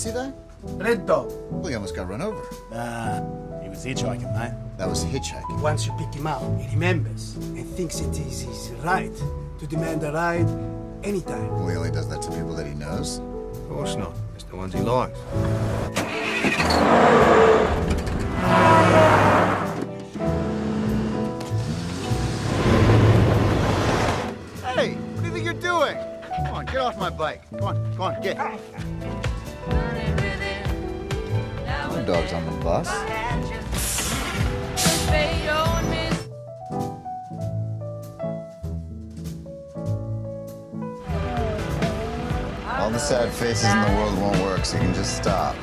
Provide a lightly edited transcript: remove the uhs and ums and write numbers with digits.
see that? Red dog. Well, he almost got run over. He was hitchhiking, mate. That was hitchhiking. Once you pick him up, he remembers and thinks it is his right to demand a ride anytime. Well, he only does that to people that he knows. Of course not. It's the ones he likes. Hey, what do you think you're doing? Come on, get off my bike. Come on, get. No dogs on the bus. All the sad faces in the world won't work, so you can just stop.